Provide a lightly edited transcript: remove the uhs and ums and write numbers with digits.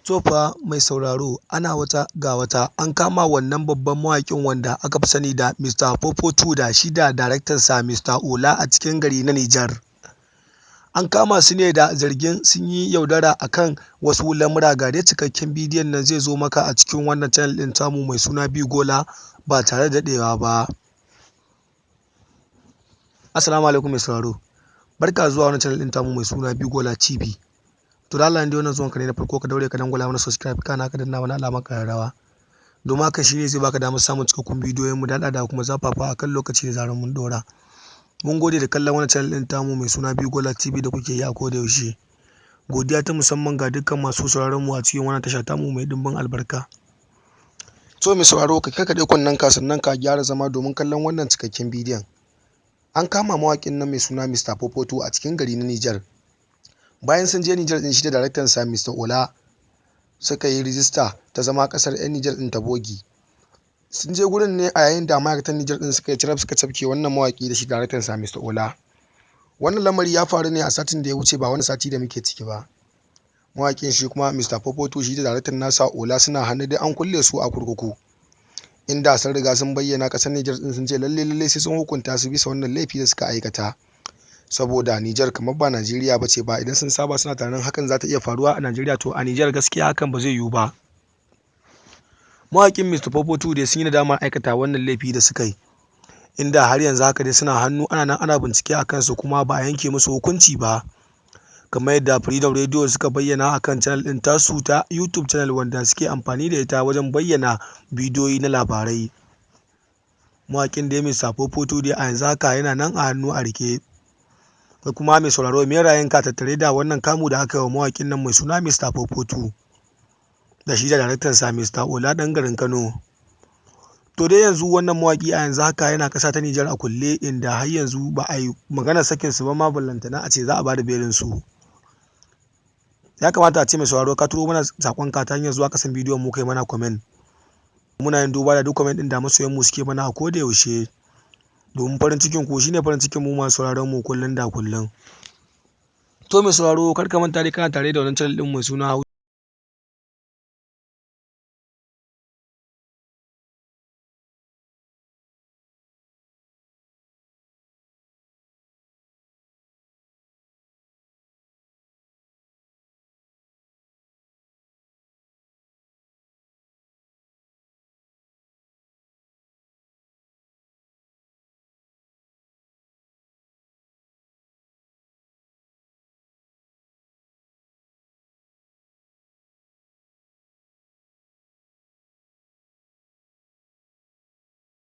To fa mai sauraro ana wata ga wata an kama wannan babban mawaƙin wanda aka fi sani da Mr. 442 da shi da daraktansa Mr. Ola a cikin gari na Nijar. An kama su ne da zargin sun yi yaudara a kan wasu lamura. Ga dai cikakken bidiyon nan zai zo maka a cikin wannan channel ɗin tamu mai suna Bigola ba tare da daɗewa ba. Assalamu alaikum mai sauraro. Barka zuwa wannan channel ɗin tamu mai suna Bigola TV. To da Allah, in dai wannan zuwanka ne na farko, ka daure ka dangwala mana subscribe, kana ka danna mana alamar ƙararrawa. Domin hakan shi ne zai baka damar samun cikakkun bidiyoyinmu da kuma zafafa a kan lokaci da zarar mun ɗora. Mun gode da kallon wannan channel ɗin tamu mai suna Bigola TV da kuke yi a koda yaushe. Godiya ta musamman ga dukkan masu sauraron mu a cikin wannan tasha tamu mai dimbin albarka. So mai sauraro, ka karkaɗe kunnenka sannan ka gyara zama domin kallon wannan cikakken bidiyon. An kama mawaƙin nan mai suna Mr. 442 a cikin gari na Nijar. Bayan sun je Nijar ɗin, shi da daraktansa Mr. Ola suka yi rijista ta zama ƙasar 'yan Nijar ɗin ta bogi. Sun je gurin ne a yayin da ma'aikatan Nijar ɗin suka yi ciraf suka cafke wannan mawaƙi da shi da daraktansa Mr. Ola. Wannan lamari ya faru ne a satin da ya wuce, ba wani sati da muke ciki ba. Mawaƙin shi kuma Mr. 442 shi da daraktan nasa Ola suna hannu dai an kulle su a kurkuku. Inda sun riga sun bayyana ƙasar Nijar ɗin sun ce lalle sai sun hukunta su bisa wannan laifi da suka aikata. Saboda Nijar kamar ba Najeriya ba ce ba, idan sun saba suna tunanin hakan za ta iya faruwa a Najeriya, to a Nijar gaskiya hakan ba zai yiwu ba. Mawaƙin Mr. 442 dai sun yi nadamar aikata wannan laifi da suka yi, inda har yanzu haka dai suna hannu ana nan ana bincike a kansu kuma ba a yanke musu hukunci ba. Kamar yadda Freedom Radio suka bayyana a kan channel ɗin tasu ta YouTube channel wanda suke amfani da ita wajen bayyana bidiyoyi na labarai. Mawaƙin dai Mr. 442 dai a yanzu haka yana nan a hannu a rike. Kai kuma mai sauraro, me ra'ayinka tattare da wannan kamu da aka yi wa mawaƙin nan mai suna Mr. 442 da shi da daraktansa Mr. Ola ɗan garin Kano? To dai yanzu wannan mawaƙi a yanzu haka yana ƙasa ta Nijar a kulle, inda har yanzu ba a yi maganar sakin su ba ma, ballantana a ce za a ba da belin su. Ya kamata a ce mai sauraro ka turo mana saƙonka ta hanyar zuwa ƙasan bidiyon mu kai mana comment. Muna yin duba da duk comment ɗin da masoyan mu suke mana a koda yaushe. Domin farin cikin ku shine farin cikin mu masu sauraron mu kullum da kullum. To mai sauraro, kar ka manta dai kana tare da wannan channel ɗin mai suna